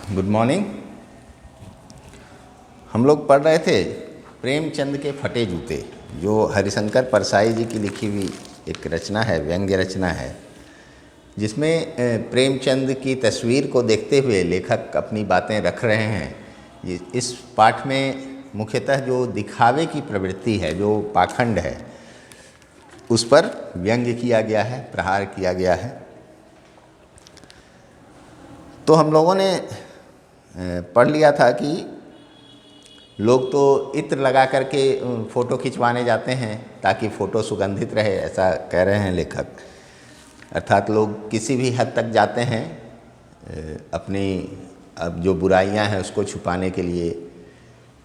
Good morning. हम लोग पढ़ रहे थे प्रेमचंद के फटे जूते, जो हरिशंकर परसाई जी की लिखी हुई एक रचना है, व्यंग्य रचना है, जिसमें प्रेमचंद की तस्वीर को देखते हुए लेखक अपनी बातें रख रहे हैं। इस पाठ में मुख्यतः जो दिखावे की प्रवृत्ति है, जो पाखंड है, उस पर व्यंग्य किया गया है, प्रहार किया गया है। तो हम लोगों ने पढ़ लिया था कि लोग तो इत्र लगा करके फ़ोटो खिंचवाने जाते हैं ताकि फ़ोटो सुगंधित रहे, ऐसा कह रहे हैं लेखक। अर्थात लोग किसी भी हद तक जाते हैं अपनी अब जो बुराइयां हैं उसको छुपाने के लिए,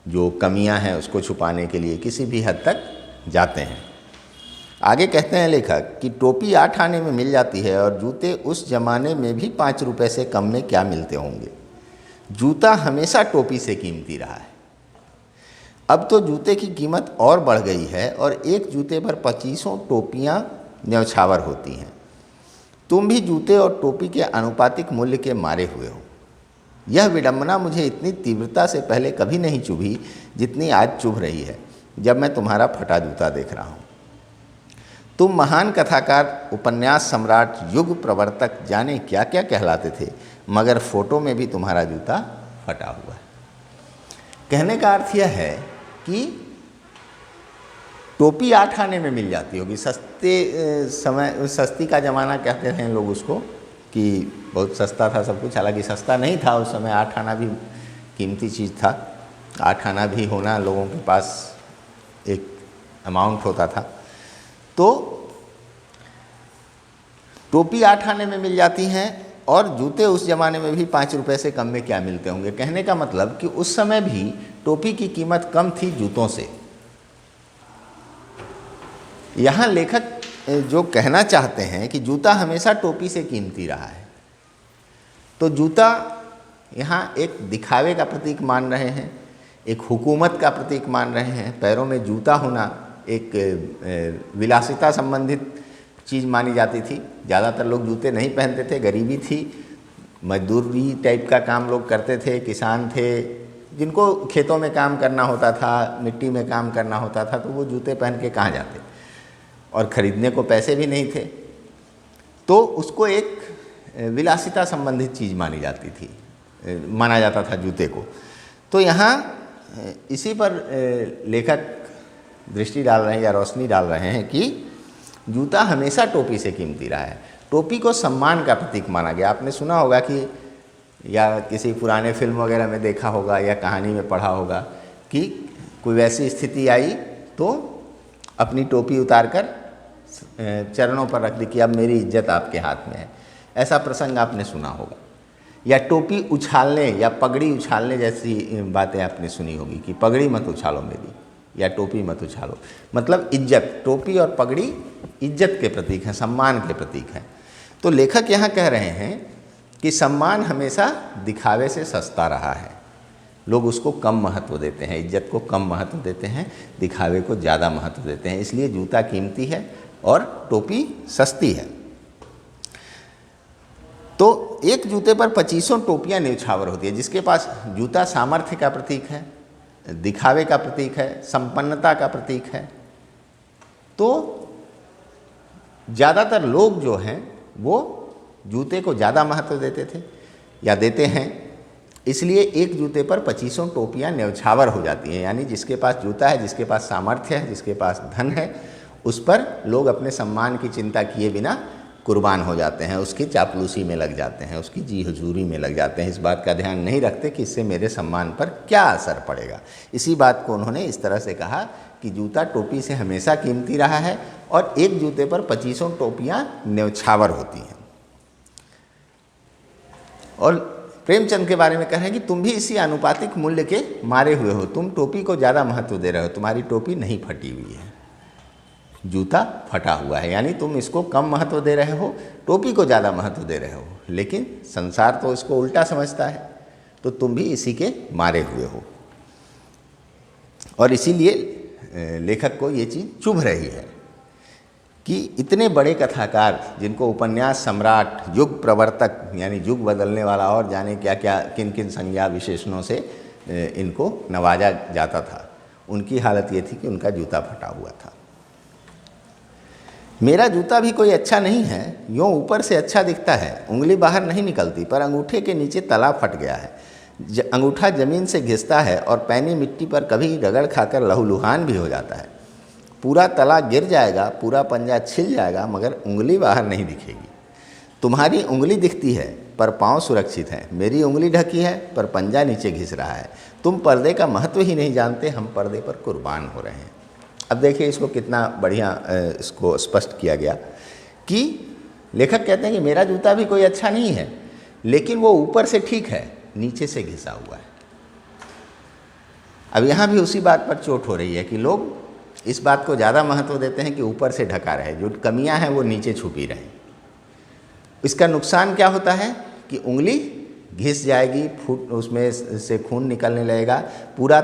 जो कमियां हैं उसको छुपाने के लिए किसी भी हद तक जाते हैं। आगे कहते हैं लेखक कि टोपी 8 आने में मिल जाती है और जूते उस ज़माने में भी 5 रुपए से कम में क्या मिलते होंगे। जूता हमेशा टोपी से कीमती रहा है। अब तो जूते की कीमत और बढ़ गई है और एक जूते पर 25 टोपियाँ न्यौछावर होती हैं। तुम भी जूते और टोपी के आनुपातिक मूल्य के मारे हुए हो। यह विडंबना मुझे इतनी तीव्रता से पहले कभी नहीं चुभी जितनी आज चुभ रही है, जब मैं तुम्हारा फटा जूता देख रहा हूँ। तुम महान कथाकार, उपन्यास सम्राट, युग प्रवर्तक, जाने क्या क्या कहलाते थे, मगर फोटो में भी तुम्हारा जूता फटा हुआ है। कहने का अर्थ यह है कि टोपी 8 आने में मिल जाती होगी। सस्ती का ज़माना कहते हैं लोग उसको, कि बहुत सस्ता था सब कुछ। हालांकि सस्ता नहीं था उस समय, 8 आना भी कीमती चीज़ था। 8 आना भी होना लोगों के पास एक अमाउंट होता था। तो टोपी 8 आने में मिल जाती हैं और जूते उस ज़माने में भी 5 रुपए से कम में क्या मिलते होंगे। कहने का मतलब कि उस समय भी टोपी की कीमत कम थी जूतों से। यहाँ लेखक जो कहना चाहते हैं कि जूता हमेशा टोपी से कीमती रहा है, तो जूता यहाँ एक दिखावे का प्रतीक मान रहे हैं, एक हुकूमत का प्रतीक मान रहे हैं। पैरों में जूता होना एक विलासिता संबंधित चीज़ मानी जाती थी। ज़्यादातर लोग जूते नहीं पहनते थे, गरीबी थी, मजदूरी टाइप का काम लोग करते थे, किसान थे, जिनको खेतों में काम करना होता था, मिट्टी में काम करना होता था, तो वो जूते पहन के कहाँ जाते, और ख़रीदने को पैसे भी नहीं थे, तो उसको एक विलासिता संबंधित चीज़ मानी जाती थी, माना जाता था जूते को। तो यहाँ इसी पर लेखक दृष्टि डाल रहे हैं या रोशनी डाल रहे हैं कि जूता हमेशा टोपी से कीमती रहा है। टोपी को सम्मान का प्रतीक माना गया। आपने सुना होगा कि, या किसी पुराने फिल्म वगैरह में देखा होगा या कहानी में पढ़ा होगा कि कोई वैसी स्थिति आई तो अपनी टोपी उतारकर चरणों पर रख दी कि अब मेरी इज्जत आपके हाथ में है। ऐसा प्रसंग आपने सुना होगा। या टोपी उछालने या पगड़ी उछालने जैसी बातें आपने सुनी होगी कि पगड़ी मत उछालो मेरी, या टोपी मत उछालो। मतलब इज्जत, टोपी और पगड़ी इज्जत के प्रतीक हैं, सम्मान के प्रतीक हैं। तो लेखक यहाँ कह रहे हैं कि सम्मान हमेशा दिखावे से सस्ता रहा है। लोग उसको कम महत्व देते हैं, इज्जत को कम महत्व देते हैं, दिखावे को ज़्यादा महत्व देते हैं। इसलिए जूता कीमती है और टोपी सस्ती है। तो एक जूते पर 25 टोपियाँ न्यौछावर होती है। जिसके पास जूता सामर्थ्य का प्रतीक है, दिखावे का प्रतीक है, संपन्नता का प्रतीक है, तो ज़्यादातर लोग जो हैं वो जूते को ज़्यादा महत्व देते थे या देते हैं। इसलिए एक जूते पर 25 टोपियाँ न्यौछावर हो जाती हैं। यानी जिसके पास जूता है, जिसके पास सामर्थ्य है, जिसके पास धन है, उस पर लोग अपने सम्मान की चिंता किए बिना कुर्बान हो जाते हैं, उसकी चापलूसी में लग जाते हैं, उसकी जी हुजूरी में लग जाते हैं। इस बात का ध्यान नहीं रखते कि इससे मेरे सम्मान पर क्या असर पड़ेगा। इसी बात को उन्होंने इस तरह से कहा कि जूता टोपी से हमेशा कीमती रहा है और एक जूते पर 25 टोपियाँ न्यौछावर होती हैं। और प्रेमचंद के बारे में कह रहे हैं कि तुम भी इसी आनुपातिक मूल्य के मारे हुए हो। तुम टोपी को ज़्यादा महत्व दे रहे हो, तुम्हारी टोपी नहीं फटी हुई है, जूता फटा हुआ है। यानी तुम इसको कम महत्व दे रहे हो, टोपी को ज़्यादा महत्व दे रहे हो। लेकिन संसार तो इसको उल्टा समझता है, तो तुम भी इसी के मारे हुए हो। और इसीलिए लेखक को ये चीज़ चुभ रही है। कि इतने बड़े कथाकार जिनको उपन्यास सम्राट, युग प्रवर्तक यानी युग बदलने वाला और जाने क्या क्या किन किन संज्ञा विशेषणों से इनको नवाजा जाता था, उनकी हालत ये थी कि उनका जूता फटा हुआ था। मेरा जूता भी कोई अच्छा नहीं है, यूँ ऊपर से अच्छा दिखता है, उंगली बाहर नहीं निकलती, पर अंगूठे के नीचे तला फट गया है। अंगूठा ज़मीन से घिसता है और पैनी मिट्टी पर कभी रगड़ खाकर लहूलुहान भी हो जाता है। पूरा तला गिर जाएगा, पूरा पंजा छिल जाएगा, मगर उंगली बाहर नहीं दिखेगी। तुम्हारी उंगली दिखती है पर पाँव सुरक्षित हैं, मेरी उंगली ढकी है पर पंजा नीचे घिस रहा है। तुम पर्दे का महत्व ही नहीं जानते, हम पर्दे पर कुर्बान हो रहे हैं। अब देखिए इसको कितना बढ़िया इसको स्पष्ट किया गया कि लेखक कहते हैं कि मेरा जूता भी कोई अच्छा नहीं है, लेकिन वो ऊपर से ठीक है, नीचे से घिसा हुआ है। अब यहाँ भी उसी बात पर चोट हो रही है कि लोग इस बात को ज़्यादा महत्व देते हैं कि ऊपर से ढका रहे, जो कमियां हैं वो नीचे छुपी रहें। इसका नुकसान क्या होता है कि उंगली घिस जाएगी, फूट उसमें से खून निकलने लगेगा, पूरा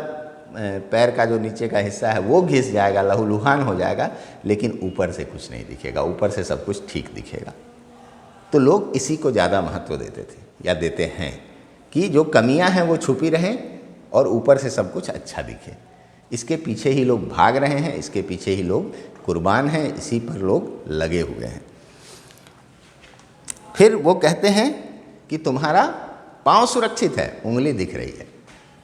पैर का जो नीचे का हिस्सा है वो घिस जाएगा, लहूलुहान हो जाएगा, लेकिन ऊपर से कुछ नहीं दिखेगा, ऊपर से सब कुछ ठीक दिखेगा। तो लोग इसी को ज़्यादा महत्व देते थे या देते हैं कि जो कमियां हैं वो छुपी रहें और ऊपर से सब कुछ अच्छा दिखे। इसके पीछे ही लोग भाग रहे हैं, इसके पीछे ही लोग कुर्बान हैं, इसी पर लोग लगे हुए हैं। फिर वो कहते हैं कि तुम्हारा पाँव सुरक्षित है, उंगली दिख रही है,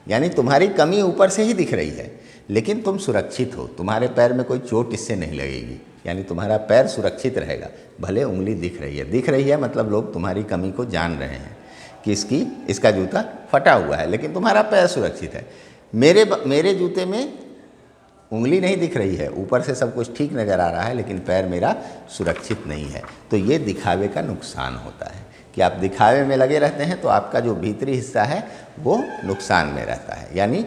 यानी तुम्हारी कमी ऊपर से ही दिख रही है, लेकिन तुम सुरक्षित हो, तुम्हारे पैर में कोई चोट इससे नहीं लगेगी, यानी तुम्हारा पैर सुरक्षित रहेगा, भले उंगली दिख रही है। दिख रही है मतलब लोग तुम्हारी कमी को जान रहे हैं कि इसका जूता फटा हुआ है, लेकिन तुम्हारा पैर सुरक्षित है। मेरे जूते में उंगली नहीं दिख रही है, ऊपर से सब कुछ ठीक नज़र आ रहा है, लेकिन पैर मेरा सुरक्षित नहीं है। तो ये दिखावे का नुकसान होता है कि आप दिखावे में लगे रहते हैं तो आपका जो भीतरी हिस्सा है वो नुकसान में रहता है, यानी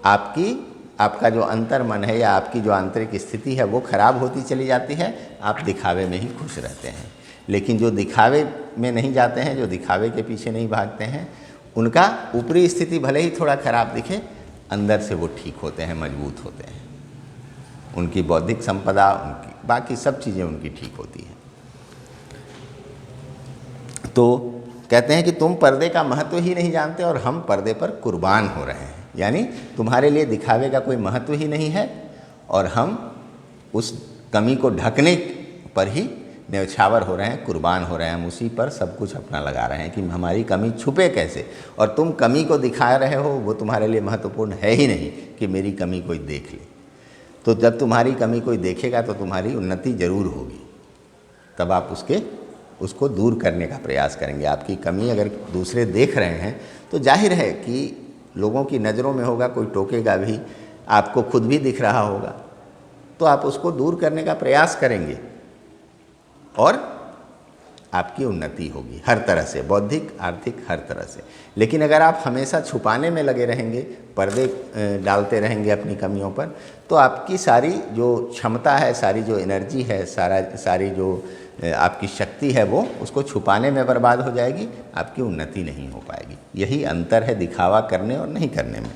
आपका जो अंतर मन है या आपकी जो आंतरिक स्थिति है वो खराब होती चली जाती है, आप दिखावे में ही खुश रहते हैं। लेकिन जो दिखावे में नहीं जाते हैं, जो दिखावे के पीछे नहीं भागते हैं, उनका ऊपरी स्थिति भले ही थोड़ा खराब दिखे, अंदर से वो ठीक होते हैं, मजबूत होते हैं, उनकी बौद्धिक संपदा, उनकी बाकी सब चीज़ें उनकी ठीक होती हैं। तो कहते हैं कि तुम पर्दे का महत्व ही नहीं जानते और हम पर्दे पर कुर्बान हो रहे हैं, यानी तुम्हारे लिए दिखावे का कोई महत्व ही नहीं है और हम उस कमी को ढकने पर ही न्यौछावर हो रहे हैं, कुर्बान हो रहे हैं, हम उसी पर सब कुछ अपना लगा रहे हैं कि हमारी कमी छुपे कैसे, और तुम कमी को दिखा रहे हो, वो तुम्हारे लिए महत्वपूर्ण है ही नहीं कि मेरी कमी कोई देख ले। तो जब तुम्हारी कमी कोई देखेगा तो तुम्हारी उन्नति जरूर होगी, तब आप उसको दूर करने का प्रयास करेंगे। आपकी कमी अगर दूसरे देख रहे हैं तो जाहिर है कि लोगों की नज़रों में होगा, कोई टोकेगा भी, आपको खुद भी दिख रहा होगा, तो आप उसको दूर करने का प्रयास करेंगे और आपकी उन्नति होगी हर तरह से, बौद्धिक, आर्थिक, हर तरह से। लेकिन अगर आप हमेशा छुपाने में लगे रहेंगे, पर्दे डालते रहेंगे अपनी कमियों पर, तो आपकी सारी जो क्षमता है, सारी जो एनर्जी है, सारी जो आपकी शक्ति है वो उसको छुपाने में बर्बाद हो जाएगी, आपकी उन्नति नहीं हो पाएगी। यही अंतर है दिखावा करने और नहीं करने में।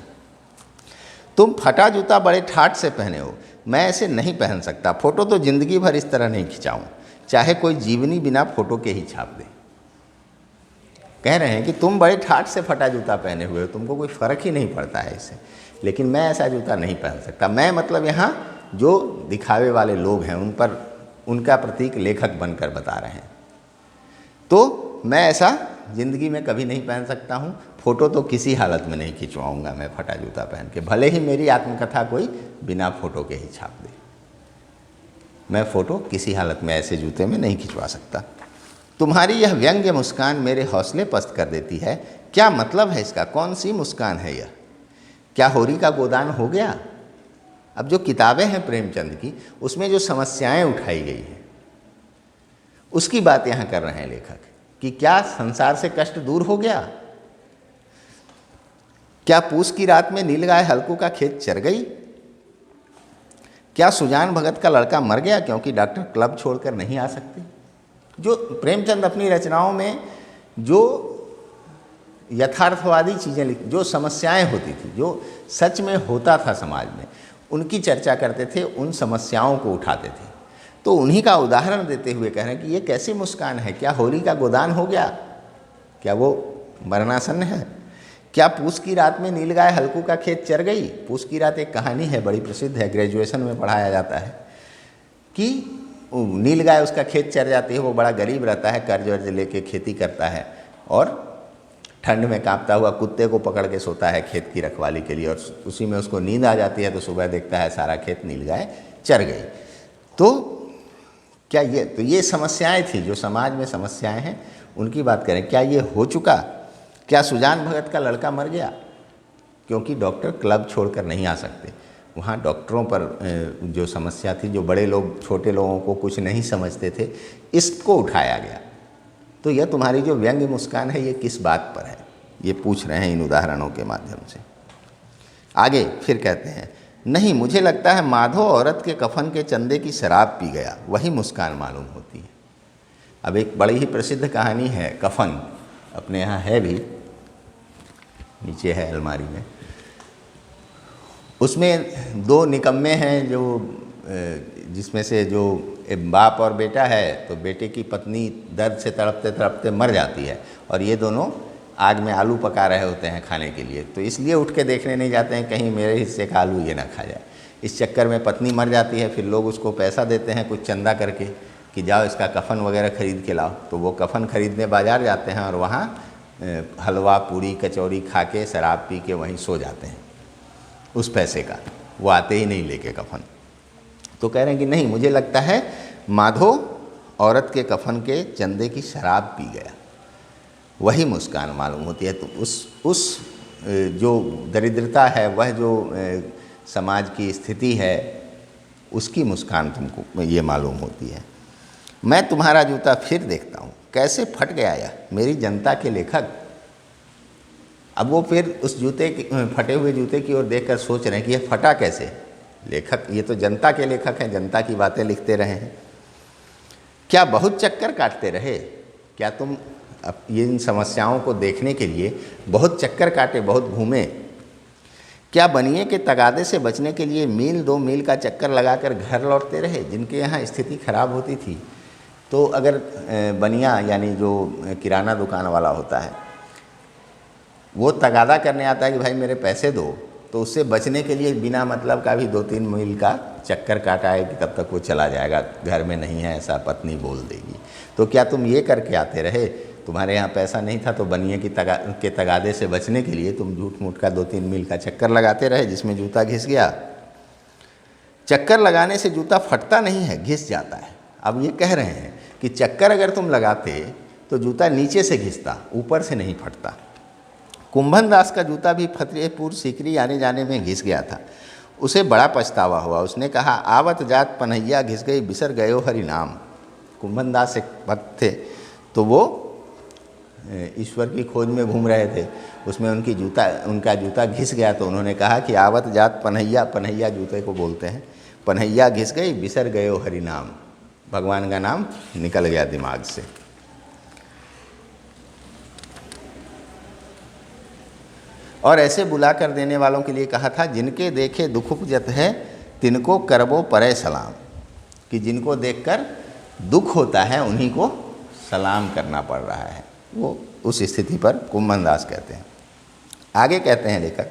तुम फटा जूता बड़े ठाठ से पहने हो, मैं ऐसे नहीं पहन सकता, फ़ोटो तो ज़िंदगी भर इस तरह नहीं खिंचाऊँ, चाहे कोई जीवनी बिना फ़ोटो के ही छाप दे। कह रहे हैं कि तुम बड़े ठाठ से फटा जूता पहने हुए हो, तुमको कोई फ़र्क ही नहीं पड़ता है इससे, लेकिन मैं ऐसा जूता नहीं पहन सकता। मैं मतलब यहाँ जो दिखावे वाले लोग हैं उन पर उनका प्रतीक लेखक बनकर बता रहे हैं। तो मैं ऐसा ज़िंदगी में कभी नहीं पहन सकता हूँ, फ़ोटो तो किसी हालत में नहीं खिंचवाऊँगा मैं फटा जूता पहन के, भले ही मेरी आत्मकथा कोई बिना फ़ोटो के ही छाप दे, मैं फ़ोटो किसी हालत में ऐसे जूते में नहीं खिंचवा सकता। तुम्हारी यह व्यंग्य मुस्कान मेरे हौसले पस्त कर देती है, क्या मतलब है इसका, कौन सी मुस्कान है यह, क्या होरी का गोदान हो गया। अब जो किताबें हैं प्रेमचंद की, उसमें जो समस्याएं उठाई गई हैं उसकी बात यहाँ कर रहे हैं लेखक कि क्या संसार से कष्ट दूर हो गया, क्या पूस की रात में नीलगाय हल्कू का खेत चर गई, क्या सुजान भगत का लड़का मर गया क्योंकि डॉक्टर क्लब छोड़कर नहीं आ सकते। जो प्रेमचंद अपनी रचनाओं में जो यथार्थवादी चीज़ें जो समस्याएं होती थी, जो सच में होता था समाज में, उनकी चर्चा करते थे, उन समस्याओं को उठाते थे। तो उन्हीं का उदाहरण देते हुए कह रहे हैं कि ये कैसी मुस्कान है, क्या होली का गोदान हो गया, क्या वो मरणासन है, क्या पूस की रात में नीलगाय हल्कू का खेत चर गई। पूस की रात एक कहानी है, बड़ी प्रसिद्ध है, ग्रेजुएशन में पढ़ाया जाता है कि नीलगाय उसका खेत चर जाती है। वो बड़ा गरीब रहता है, कर्ज वर्ज लेके खेती करता है और ठंड में कांपता हुआ कुत्ते को पकड़ के सोता है खेत की रखवाली के लिए, और उसी में उसको नींद आ जाती है। तो सुबह देखता है सारा खेत नीलगाय चर गई। तो क्या ये समस्याएं थी, जो समाज में समस्याएं हैं उनकी बात करें। क्या ये हो चुका? क्या सुजान भगत का लड़का मर गया? क्योंकि डॉक्टर क्लब छोड़कर नहीं आ सकते, वहाँ डॉक्टरों पर जो समस्या थी, जो बड़े लोग छोटे लोगों को कुछ नहीं समझते थे, इसको उठाया गया। तो यह तुम्हारी जो व्यंग्य मुस्कान है ये किस बात पर है, ये पूछ रहे हैं इन उदाहरणों के माध्यम से। आगे फिर कहते हैं, नहीं मुझे लगता है माधो औरत के कफन के चंदे की शराब पी गया, वही मुस्कान मालूम होती है। अब एक बड़ी ही प्रसिद्ध कहानी है, कफन अपने यहाँ है भी, नीचे है अलमारी में। उसमें दो निकम्मे हैं, जो जिसमें से जो बाप और बेटा है, तो बेटे की पत्नी दर्द से तड़पते तड़पते मर जाती है और ये दोनों आग में आलू पका रहे होते हैं खाने के लिए। तो इसलिए उठ के देखने नहीं जाते हैं कहीं मेरे हिस्से का आलू ये ना खा जाए। इस चक्कर में पत्नी मर जाती है। फिर लोग उसको पैसा देते हैं कुछ चंदा करके कि जाओ इसका कफन वगैरह खरीद के लाओ। तो वो कफन खरीदने बाज़ार जाते हैं और वहाँ हलवा पूरी कचौरी खा के शराब पी के वहीं सो जाते हैं उस पैसे का, वो आते ही नहीं लेके कफन। तो कह रहे हैं कि नहीं मुझे लगता है माधो औरत के कफन के चंदे की शराब पी गया, वही मुस्कान मालूम होती है। तो उस जो दरिद्रता है, वह जो समाज की स्थिति है, उसकी मुस्कान तुमको ये मालूम होती है। मैं तुम्हारा जूता फिर देखता हूँ, कैसे फट गया यह मेरी जनता के लेखक। अब वो फिर उस जूते की, फटे हुए जूते की ओर देखकर सोच रहे हैं कि यह फटा कैसे। लेखक ये तो जनता के लेखक हैं, जनता की बातें लिखते रहे हैं। क्या बहुत चक्कर काटते रहे? क्या तुम अब ये इन समस्याओं को देखने के लिए बहुत चक्कर काटे, बहुत घूमे? क्या बनिए के तगादे से बचने के लिए मील 2 मील का चक्कर लगाकर घर लौटते रहे? जिनके यहाँ स्थिति खराब होती थी, तो अगर बनिया यानी जो किराना दुकान वाला होता है, वो तगादा करने आता है कि भाई मेरे पैसे दो, तो उससे बचने के लिए बिना मतलब का भी 2-3 मील का चक्कर काटा है कि तब तक वो चला जाएगा, घर में नहीं है ऐसा पत्नी बोल देगी। तो क्या तुम ये करके आते रहे? तुम्हारे यहाँ पैसा नहीं था तो बनिए के तगादे से बचने के लिए तुम झूठ मूठ का 2-3 मील का चक्कर लगाते रहे, जिसमें जूता घिस गया। चक्कर लगाने से जूता फटता नहीं है, घिस जाता है। अब ये कह रहे हैं कि चक्कर अगर तुम लगाते तो जूता नीचे से घिसता, ऊपर से नहीं फटता। कुंभन दास का जूता भी फतेहपुर सीकरी आने जाने में घिस गया था, उसे बड़ा पछतावा हुआ। उसने कहा, आवत जात पनैया घिस गई, बिसर गयो हरि नाम। कुंभन दास एक भक्त थे, तो वो ईश्वर की खोज में घूम रहे थे, उसमें उनका जूता घिस गया। तो उन्होंने कहा कि आवत जात पनैया, पनैया जूते को बोलते हैं, पनैया घिस गई, बिसर गयो हरि नाम, भगवान का नाम निकल गया दिमाग से। और ऐसे बुला कर देने वालों के लिए कहा था, जिनके देखे दुख उपजत है तिनको करबो परे सलाम, कि जिनको देखकर दुख होता है उन्हीं को सलाम करना पड़ रहा है। वो उस स्थिति पर कुंभन दास कहते हैं। आगे कहते हैं लेखक,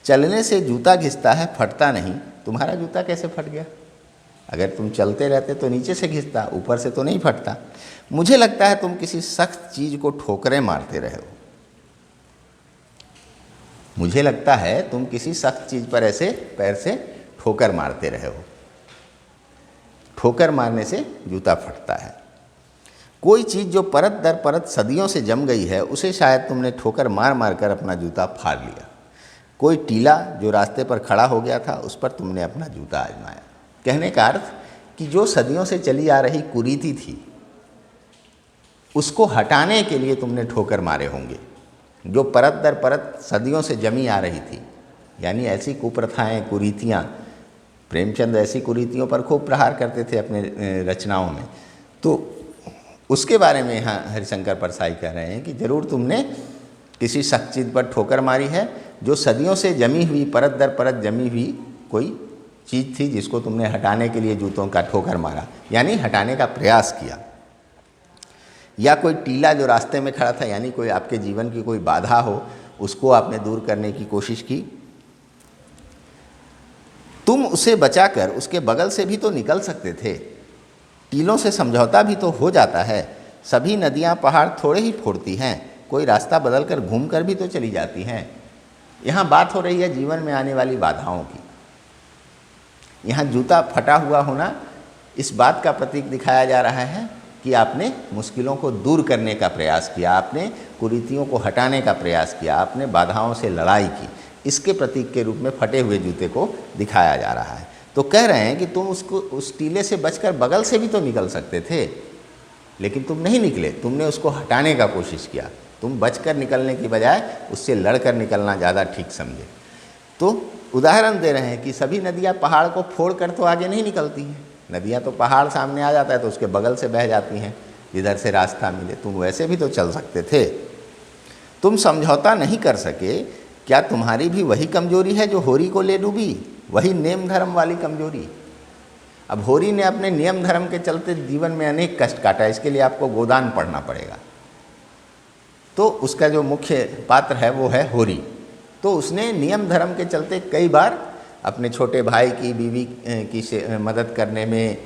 चलने से जूता घिसता है फटता नहीं। तुम्हारा जूता कैसे फट गया? अगर तुम चलते रहते तो नीचे से घिसता, ऊपर से तो नहीं फटता। मुझे लगता है तुम किसी सख्त चीज़ को ठोकरें मारते रहे हो। मुझे लगता है तुम किसी सख्त चीज़ पर ऐसे पैर से ठोकर मारते रहे हो। ठोकर मारने से जूता फटता है। कोई चीज़ जो परत दर परत सदियों से जम गई है, उसे शायद तुमने ठोकर मार मार कर अपना जूता फाड़ लिया। कोई टीला जो रास्ते पर खड़ा हो गया था, उस पर तुमने अपना जूता आजमाया। कहने का अर्थ कि जो सदियों से चली आ रही कुरीति थी, उसको हटाने के लिए तुमने ठोकर मारे होंगे, जो परत दर परत सदियों से जमी आ रही थी। यानी ऐसी कुप्रथाएं, कुरीतियाँ, प्रेमचंद ऐसी कुरीतियों पर खूब प्रहार करते थे अपने रचनाओं में। तो उसके बारे में यहाँ हरिशंकर परसाई कह रहे हैं कि जरूर तुमने किसी सख्त चीज़ पर ठोकर मारी है, जो सदियों से जमी हुई, परत दर परत जमी हुई कोई चीज़ थी जिसको तुमने हटाने के लिए जूतों का ठोकर मारा, यानी हटाने का प्रयास किया। या कोई टीला जो रास्ते में खड़ा था, यानी कोई आपके जीवन की कोई बाधा हो, उसको आपने दूर करने की कोशिश की। तुम उसे बचाकर उसके बगल से भी तो निकल सकते थे। टीलों से समझौता भी तो हो जाता है। सभी नदियां पहाड़ थोड़े ही फोड़ती हैं, कोई रास्ता बदलकर घूमकर भी तो चली जाती हैं। यहाँ बात हो रही है जीवन में आने वाली बाधाओं की। यहाँ जूता फटा हुआ होना इस बात का प्रतीक दिखाया जा रहा है कि आपने मुश्किलों को दूर करने का प्रयास किया, आपने कुरीतियों को हटाने का प्रयास किया, आपने बाधाओं से लड़ाई की। इसके प्रतीक के रूप में फटे हुए जूते को दिखाया जा रहा है। तो कह रहे हैं कि तुम उस टीले से बचकर बगल से भी तो निकल सकते थे, लेकिन तुम नहीं निकले, तुमने उसको हटाने का कोशिश किया। तुम बचकर निकलने की बजाय उससे लड़कर निकलना ज़्यादा ठीक समझे। तो उदाहरण दे रहे हैं कि सभी नदियाँ पहाड़ को फोड़ कर तो आगे नहीं निकलती हैं। नदियाँ तो पहाड़ सामने आ जाता है तो उसके बगल से बह जाती हैं जिधर से रास्ता मिले। तुम वैसे भी तो चल सकते थे। तुम समझौता नहीं कर सके। क्या तुम्हारी भी वही कमजोरी है जो होरी को ले डूबी, वही नियम धर्म वाली कमजोरी? अब होरी ने अपने नियम धर्म के चलते जीवन में अनेक कष्ट काटा, इसके लिए आपको गोदान पढ़ना पड़ेगा। तो उसका जो मुख्य पात्र है वो है होरी। तो उसने नियम धर्म के चलते कई बार अपने छोटे भाई की बीवी की मदद करने में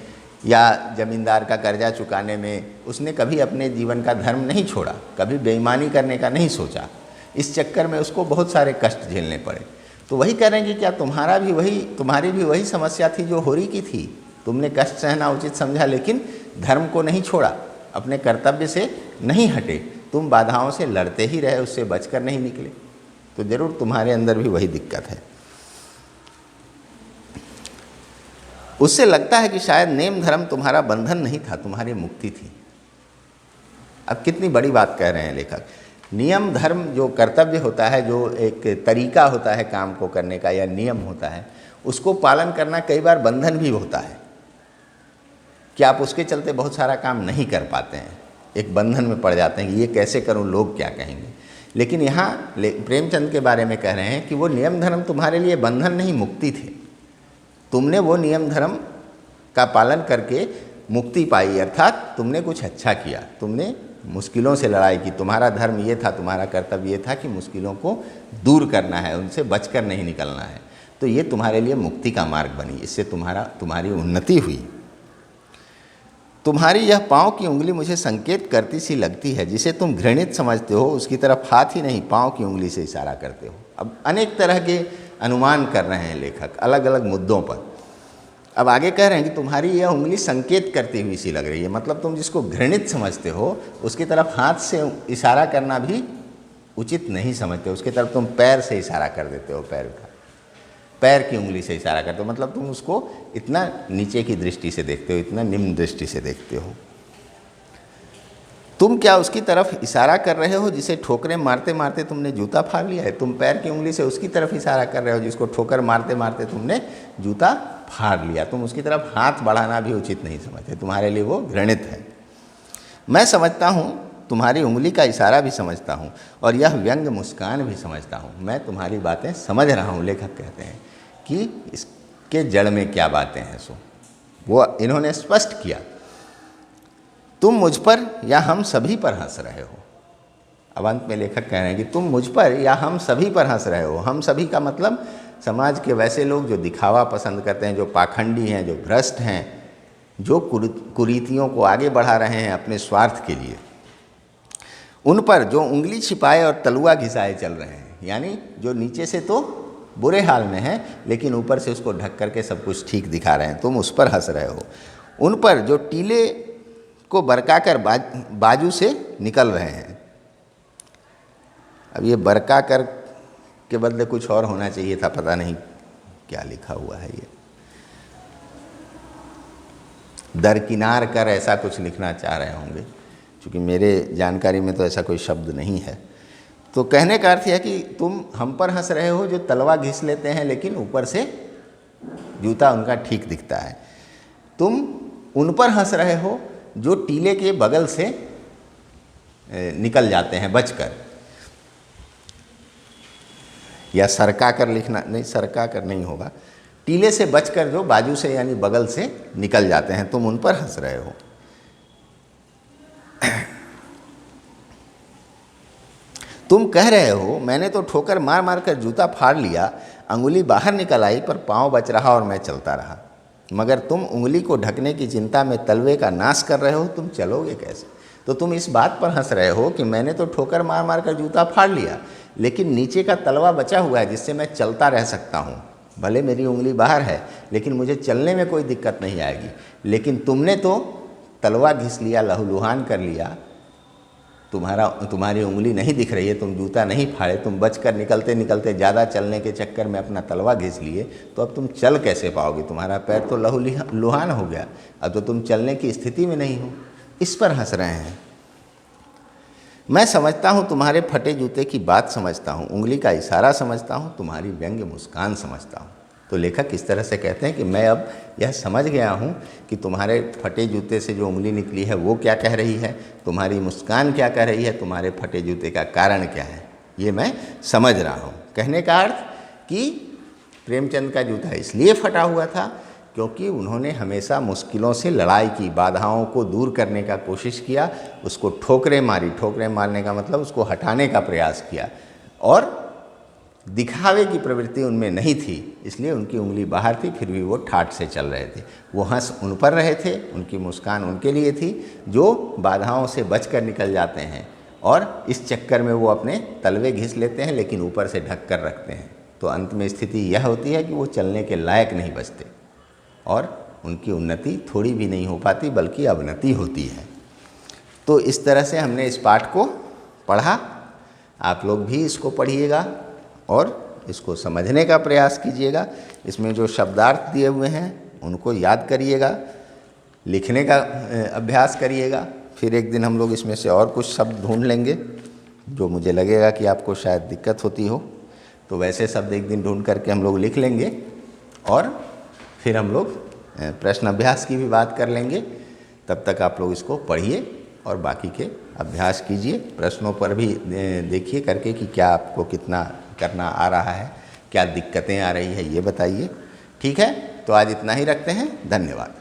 या ज़मींदार का कर्जा चुकाने में उसने कभी अपने जीवन का धर्म नहीं छोड़ा, कभी बेईमानी करने का नहीं सोचा। इस चक्कर में उसको बहुत सारे कष्ट झेलने पड़े। तो वही कह रहे हैं कि क्या तुम्हारी भी वही समस्या थी जो होरी की थी? तुमने कष्ट सहना उचित समझा, लेकिन धर्म को नहीं छोड़ा, अपने कर्तव्य से नहीं हटे, तुम बाधाओं से लड़ते ही रहे, उससे बचकर नहीं निकले। तो जरूर तुम्हारे अंदर भी वही दिक्कत है। उससे लगता है कि शायद नेम धर्म तुम्हारा बंधन नहीं था, तुम्हारी मुक्ति थी। अब कितनी बड़ी बात कह रहे हैं लेखक। नियम धर्म जो कर्तव्य होता है, जो एक तरीका होता है काम को करने का या नियम होता है, उसको पालन करना कई बार बंधन भी होता है कि आप उसके चलते बहुत सारा काम नहीं कर पाते हैं, एक बंधन में पड़ जाते हैं कि ये कैसे करूं, लोग क्या कहेंगे। लेकिन यहाँ प्रेमचंद के बारे में कह रहे हैं कि वो नियम धर्म तुम्हारे लिए बंधन नहीं, मुक्ति थे। तुमने वो नियम धर्म का पालन करके मुक्ति पाई, अर्थात तुमने कुछ अच्छा किया, तुमने मुश्किलों से लड़ाई की। तुम्हारा धर्म ये था, तुम्हारा कर्तव्य ये था कि मुश्किलों को दूर करना है, उनसे बचकर नहीं निकलना है। तो ये तुम्हारे लिए मुक्ति का मार्ग बनी, इससे तुम्हारी उन्नति हुई। तुम्हारी यह पाँव की उंगली मुझे संकेत करती सी लगती है, जिसे तुम घृणित समझते हो उसकी तरफ हाथ ही नहीं पाँव की उंगली से इशारा करते हो। अब अनेक तरह के अनुमान कर रहे हैं लेखक अलग अलग मुद्दों पर। अब आगे कह रहे हैं कि तुम्हारी यह उंगली संकेत करती हुई सी लग रही है, मतलब तुम जिसको घृणित समझते हो उसकी तरफ हाथ से इशारा करना भी उचित नहीं समझते, उसकी तरफ तुम पैर से इशारा कर देते हो, पैर की उंगली से इशारा करते हो, मतलब तुम उसको इतना नीचे की दृष्टि से देखते हो, इतना निम्न दृष्टि से देखते हो। तुम क्या उसकी तरफ इशारा कर रहे हो जिसे ठोकरें मारते मारते तुमने जूता फाड़ लिया है? तुम पैर की उंगली से उसकी तरफ इशारा कर रहे हो जिसको ठोकर मारते मारते तुमने जूता फाड़ लिया। तुम उसकी तरफ हाथ बढ़ाना भी उचित नहीं समझते, तुम्हारे लिए वो घृणित है। मैं समझता हूँ, तुम्हारी उंगली का इशारा भी समझता हूँ और यह व्यंग मुस्कान भी समझता हूँ। मैं तुम्हारी बातें समझ रहा हूँ। लेखक कहते हैं कि इसके जड़ में क्या बातें हैं, सो वो इन्होंने स्पष्ट किया। तुम मुझ पर या हम सभी पर हंस रहे हो। अब अंत में लेखक कह रहे हैं कि तुम मुझ पर या हम सभी पर हंस रहे हो। हम सभी का मतलब समाज के वैसे लोग जो दिखावा पसंद करते हैं, जो पाखंडी हैं, जो भ्रष्ट हैं, जो कुरीतियों को आगे बढ़ा रहे हैं अपने स्वार्थ के लिए, उन पर जो उंगली छिपाए और तलुआ घिसाए चल रहे हैं, यानी जो नीचे से तो बुरे हाल में हैं लेकिन ऊपर से उसको ढक करके सब कुछ ठीक दिखा रहे हैं, तुम उस पर हंस रहे हो। उन पर जो टीले को बरकाकर बाजू से निकल रहे हैं। अब ये बरकाकर के बदले कुछ और होना चाहिए था, पता नहीं क्या लिखा हुआ है, ये दरकिनार कर ऐसा कुछ लिखना चाह रहे होंगे, क्योंकि मेरे जानकारी में तो ऐसा कोई शब्द नहीं है। तो कहने का अर्थ है कि तुम हम पर हंस रहे हो जो तलवा घिस लेते हैं लेकिन ऊपर से जूता उनका ठीक दिखता है। तुम उन पर हंस रहे हो जो टीले के बगल से निकल जाते हैं बचकर, या सरका कर लिखना नहीं, सरका कर नहीं होगा, टीले से बचकर जो बाजू से यानी बगल से निकल जाते हैं, तुम उन पर हंस रहे हो। तुम कह रहे हो मैंने तो ठोकर मार मार कर जूता फाड़ लिया, अंगुली बाहर निकल आई पर पाँव बच रहा और मैं चलता रहा। मगर तुम उंगली को ढकने की चिंता में तलवे का नाश कर रहे हो, तुम चलोगे कैसे? तो तुम इस बात पर हंस रहे हो कि मैंने तो ठोकर मार मार कर जूता फाड़ लिया, लेकिन नीचे का तलवा बचा हुआ है जिससे मैं चलता रह सकता हूँ। भले मेरी उंगली बाहर है लेकिन मुझे चलने में कोई दिक्कत नहीं आएगी। लेकिन तुमने तो तलवा घिस लिया, लहूलुहान कर लिया, तुम्हारी उंगली नहीं दिख रही है, तुम जूता नहीं फाड़े, तुम बचकर निकलते निकलते ज़्यादा चलने के चक्कर में अपना तलवा घिस लिए, तो अब तुम चल कैसे पाओगे? तुम्हारा पैर तो लहूलुहान हो गया, अब तो तुम चलने की स्थिति में नहीं हो। इस पर हंस रहे हैं। मैं समझता हूँ तुम्हारे फटे जूते की बात समझता हूँ, उंगली का इशारा समझता हूँ, तुम्हारी व्यंग्य मुस्कान समझता हूँ। तो लेखक इस तरह से कहते हैं कि मैं अब यह समझ गया हूँ कि तुम्हारे फटे जूते से जो उंगली निकली है वो क्या कह रही है, तुम्हारी मुस्कान क्या कह रही है, तुम्हारे फटे जूते का कारण क्या है, ये मैं समझ रहा हूँ। कहने का अर्थ कि प्रेमचंद का जूता इसलिए फटा हुआ था क्योंकि उन्होंने हमेशा मुश्किलों से लड़ाई की, बाधाओं को दूर करने का कोशिश किया, उसको ठोकरें मारी, ठोकरें मारने का मतलब उसको हटाने का प्रयास किया, और दिखावे की प्रवृत्ति उनमें नहीं थी, इसलिए उनकी उंगली बाहर थी, फिर भी वो ठाठ से चल रहे थे। वो हंस उन पर रहे थे, उनकी मुस्कान उनके लिए थी जो बाधाओं से बचकर निकल जाते हैं और इस चक्कर में वो अपने तलवे घिस लेते हैं लेकिन ऊपर से ढक कर रखते हैं। तो अंत में स्थिति यह होती है कि वो चलने के लायक नहीं बचते और उनकी उन्नति थोड़ी भी नहीं हो पाती बल्कि अवनति होती है। तो इस तरह से हमने इस पाठ को पढ़ा। आप लोग भी इसको पढ़िएगा और इसको समझने का प्रयास कीजिएगा। इसमें जो शब्दार्थ दिए हुए हैं उनको याद करिएगा, लिखने का अभ्यास करिएगा। फिर एक दिन हम लोग इसमें से और कुछ शब्द ढूंढ लेंगे जो मुझे लगेगा कि आपको शायद दिक्कत होती हो, तो वैसे शब्द एक दिन ढूंढ करके हम लोग लिख लेंगे और फिर हम लोग प्रश्न अभ्यास की भी बात कर लेंगे। तब तक आप लोग इसको पढ़िए और बाकी के अभ्यास कीजिए। प्रश्नों पर भी देखिए करके कि क्या आपको कितना करना आ रहा है, क्या दिक्कतें आ रही है, ये बताइए। ठीक है, तो आज इतना ही रखते हैं। धन्यवाद।